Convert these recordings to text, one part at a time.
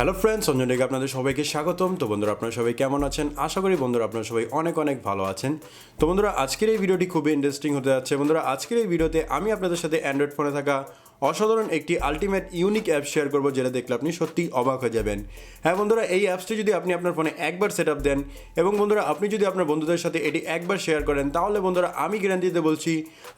Hello friends, AnjonTecH আপনাদের সবাইকে স্বাগতম। তো বন্ধুরা, আপনারা সবাই কেমন আছেন? আশা করি বন্ধুরা আপনারা সবাই অনেক অনেক ভালো আছেন। তো বন্ধুরা, আজকের এই ভিডিওটি খুবই ইন্টারেস্টিং হতে যাচ্ছে। বন্ধুরা, আজকের এই ভিডিওতে আমি আপনাদের সাথে অ্যান্ড্রয়েড ফোনে থাকা অসাধারণ একটি আলটিমেট ইউনিক অ্যাপ শেয়ার করবো, যেটা দেখলে আপনি সত্যিই অবাক হয়ে যাবেন। হ্যাঁ বন্ধুরা, এই অ্যাপসটি যদি আপনি আপনার ফোনে একবার সেট আপ দেন এবং বন্ধুরা আপনি যদি আপনার বন্ধুদের সাথে এটি একবার শেয়ার করেন, তাহলে বন্ধুরা আমি গ্যারান্টি দিতে বলছি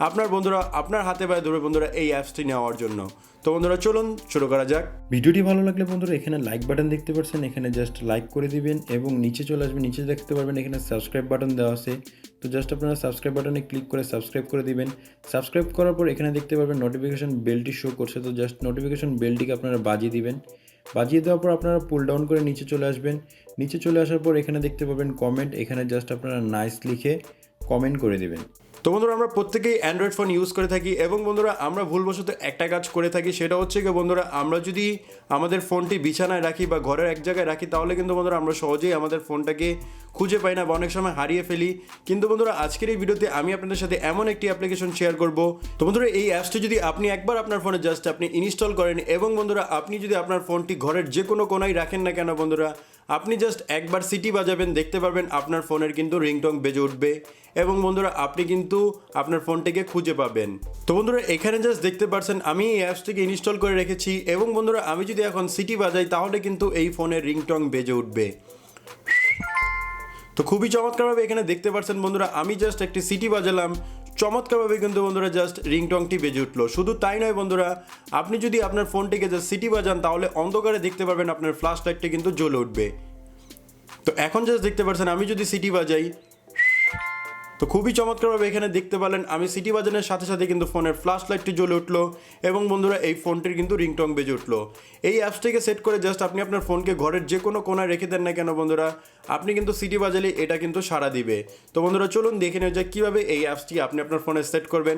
আপনার বন্ধুরা আপনার হাতে পায়ে ধরবে বন্ধুরা এই অ্যাপসটি নেওয়ার জন্য। তো বন্ধুরা চলুন শুরু করা যাক। ভিডিওটি ভালো লাগলে বন্ধুরা এখানে লাইক বাটন দেখতে পাচ্ছেন, এখানে জাস্ট লাইক করে দিবেন এবং নিচে চলে আসবেন। নিচে দেখতে পারবেন এখানে সাবস্ক্রাইব বাটন দেওয়া আছে। তো জাস্ট আপনারা সাবস্ক্রাইব বাটনে ক্লিক করে সাবস্ক্রাইব করে দিবেন। সাবস্ক্রাইব করার পর এখানে দেখতে পারবেন নোটিফিকেশন বেলটি শো করছে। তো জাস্ট নোটিফিকেশন বেলটিকে আপনারা বাজিয়ে দিবেন। বাজিয়ে দেওয়ার পর আপনারা পুল ডাউন করে নিচে চলে আসবেন। নিচে চলে আসার পর এখানে দেখতে পাবেন কমেন্ট, এখানে জাস্ট আপনারা নাইস লিখে কমেন্ট করে দিবেন। তো বন্ধুরা, আমরা প্রত্যেকেই অ্যান্ড্রয়েড ফোন ইউজ করে থাকি এবং বন্ধুরা আমরা ভুলবশত একটা কাজ করে থাকি, সেটা হচ্ছে কি বন্ধুরা, আমরা যদি আমাদের ফোনটি বিছানায় রাখি বা ঘরের এক জায়গায় রাখি, তাহলে কিন্তু বন্ধুরা আমরা সহজেই আমাদের ফোনটাকে খুঁজে পাই না বা অনেক সময় হারিয়ে ফেলি। কিন্তু বন্ধুরা আজকের এই ভিডিওতে আমি আপনাদের সাথে এমন একটি অ্যাপ্লিকেশন শেয়ার করব। তো বন্ধুরা, এই অ্যাপসটি যদি আপনি একবার আপনার ফোনে জাস্ট আপনি ইনস্টল করেন এবং বন্ধুরা আপনি যদি আপনার ফোনটি ঘরের যে কোনো কোনায় রাখেন না কেন বন্ধুরা, আপনি জাস্ট একবার সিটি বাজাবেন, দেখতে পারবেন আপনার ফোনের কিন্তু রিংটং বেজে উঠবে এবং বন্ধুরা আপনি কিন্তু আপনার ফোনটিকে খুঁজে পাবেন। তো বন্ধুরা এখানে জাস্ট দেখতে পাচ্ছেন আমি এই অ্যাপসটিকে ইনস্টল করে রেখেছি এবং বন্ধুরা আমি যদি এখন সিটি বাজাই, তাহলে কিন্তু এই ফোনের রিংটং বেজে উঠবে। তো খুবই চমৎকারভাবে এখানে দেখতে পাচ্ছেন বন্ধুরা, আমি জাস্ট একটি সিটি বাজালাম, চমৎকারভাবে কিন্তু বন্ধুরা জাস্ট রিংটংটি বেজে উঠলো। শুধু তাই নয় বন্ধুরা, আপনি যদি আপনার ফোনটিকে জাস্ট সিটি বাজান, তাহলে অন্ধকারে দেখতে পারবেন আপনার ফ্ল্যাশ লাইটটি কিন্তু জ্বলে উঠবে। তো এখন জাস্ট দেখতে পাচ্ছেন আমি যদি সিটি বাজাই, তো খুবই চমৎকারভাবে এখানে দেখতে পেলেন আমি সিটি বাজানোর সাথে সাথে কিন্তু ফোনের ফ্ল্যাশ লাইটটি জ্বলে উঠলো এবং বন্ধুরা এই ফোনটির কিন্তু রিংটং বেজে উঠলো। এই অ্যাপসটিকে সেট করে জাস্ট আপনি আপনার ফোনকে ঘরের যে কোনো কোনায় রেখে দেন না কেন বন্ধুরা, আপনি কিন্তু সিটি বাজালে এটা কিন্তু সাড়া দিবে। তো বন্ধুরা চলুন দেখে নেওয়া যাক কীভাবে এই অ্যাপসটি আপনি আপনার ফোনে সেট করবেন।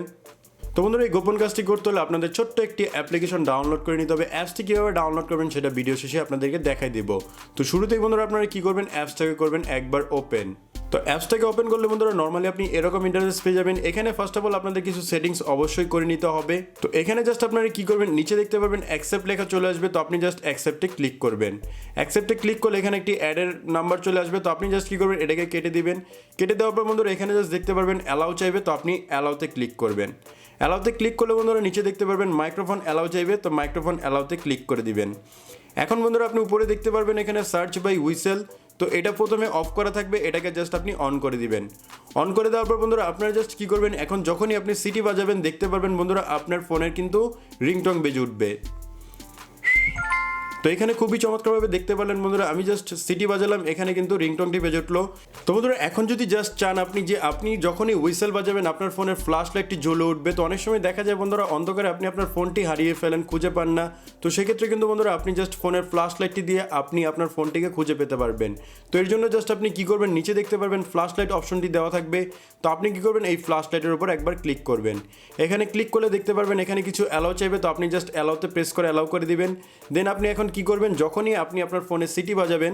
তো বন্ধুরা এই গোপন কাজটি করতে হলে আপনাদের ছোট্ট একটি অ্যাপ্লিকেশন ডাউনলোড করে নিতে হবে। অ্যাপসটি কীভাবে ডাউনলোড করবেন সেটা ভিডিও শেষে আপনাদেরকে দেখাই দেবো। তো শুরুতেই বন্ধুরা আপনারা কী করবেন, অ্যাপসটাকে করবেন একবার ওপেন। তো অ্যাপসটাকে ওপেন করলে বন্ধুরা নর্মালি আপনি এরকম ইন্টারফেস পেয়ে যাবেন। এখানে ফার্স্ট অফ অল আপনাদের কিছু সেটিংস অবশ্যই করে নিতে হবে। তো এখানে জাস্ট আপনারা কী করবেন, নিচে দেখতে পারবেন অ্যাকসেপ্ট লেখা চলে আসবে। তো আপনি জাস্ট অ্যাকসেপ্টে ক্লিক করবেন। অ্যাকসেপ্টে ক্লিক করলে এখানে একটি অ্যাডের নাম্বার চলে আসবে। তো আপনি জাস্ট কী করবেন, এটাকে কেটে দিবেন। কেটে দেওয়ার পর বন্ধুরা এখানে জাস্ট দেখতে পারবেন অ্যালাউ চাইবে। তো আপনি অ্যালাউতে ক্লিক করবেন। অ্যালাউতে ক্লিক করলে বন্ধুরা নিচে দেখতে পারবেন মাইক্রোফোন অ্যালাউ চাইবে। তো মাইক্রোফোন অ্যালাউতে ক্লিক করে দিবেন। এখন বন্ধুরা আপনি উপরে দেখতে পারবেন এখানে সার্চ বাই হুইসেল। তো এটা প্রথমে অফ করা থাকবে, এটাকে জাস্ট আপনি অন করে দিবেন। অন করে দেওয়ার পর বন্ধুরা আপনারা জাস্ট কী করবেন, এখন যখনই আপনি সিটি বাজাবেন দেখতে পারবেন বন্ধুরা আপনার ফোনের কিন্তু রিংটং বেজে উঠবে। তো এখানে খুবই চমৎকারভাবে দেখতে পারলেন বন্ধুরা, আমি জাস্ট সিটি বাজালাম, এখানে কিন্তু রিংটংটি বেজে উঠলো। তো বন্ধুরা এখন যদি জাস্ট চান আপনি যে আপনি যখনই হুইসেল বাজাবেন আপনার ফোনের ফ্ল্যাশ লাইটটি জ্বলে উঠবে। তো অনেক সময় দেখা যায় বন্ধুরা অন্ধকারে আপনি আপনার ফোনটি হারিয়ে ফেলেন, খুঁজে পান না। তো সেক্ষেত্রে কিন্তু বন্ধুরা আপনি জাস্ট ফোনের ফ্ল্যাশ লাইটটি দিয়ে আপনি আপনার ফোনটিকে খুঁজে পেতে পারবেন। তো এর জন্য জাস্ট আপনি কী করবেন, নিচে দেখতে পারবেন ফ্ল্যাশ লাইট অপশনটি দেওয়া থাকবে। তো আপনি কী করবেন, এই ফ্ল্যাশ লাইটের উপর একবার ক্লিক করবেন। এখানে ক্লিক করলে দেখতে পারবেন এখানে কিছু অ্যালাউ চাইবে। তো আপনি জাস্ট অ্যালাউতে প্রেস করে অ্যালাউ করে দিবেন। দেন আপনি এখন কী করবেন, যখনই আপনি আপনার ফোনে সিটি বাজাবেন,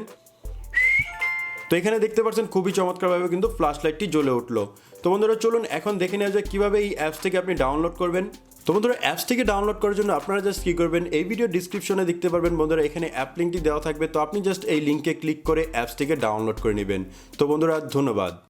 তো এখানে দেখতে পাচ্ছেন খুবই চমৎকারভাবে কিন্তু ফ্ল্যাশ লাইটটি জ্বলে উঠলো। তো বন্ধুরা চলুন এখন দেখে নেওয়া যায় কীভাবে এই অ্যাপস থেকে আপনি ডাউনলোড করবেন। তো বন্ধুরা অ্যাপস থেকে ডাউনলোড করার জন্য আপনারা জাস্ট কী করবেন, এই ভিডিও ডিসক্রিপশনে দেখতে পারবেন বন্ধুরা এখানে অ্যাপ লিঙ্কটি দেওয়া থাকবে। তো আপনি জাস্ট এই লিঙ্কে ক্লিক করে অ্যাপসটিকে ডাউনলোড করে নেবেন। তো বন্ধুরা ধন্যবাদ।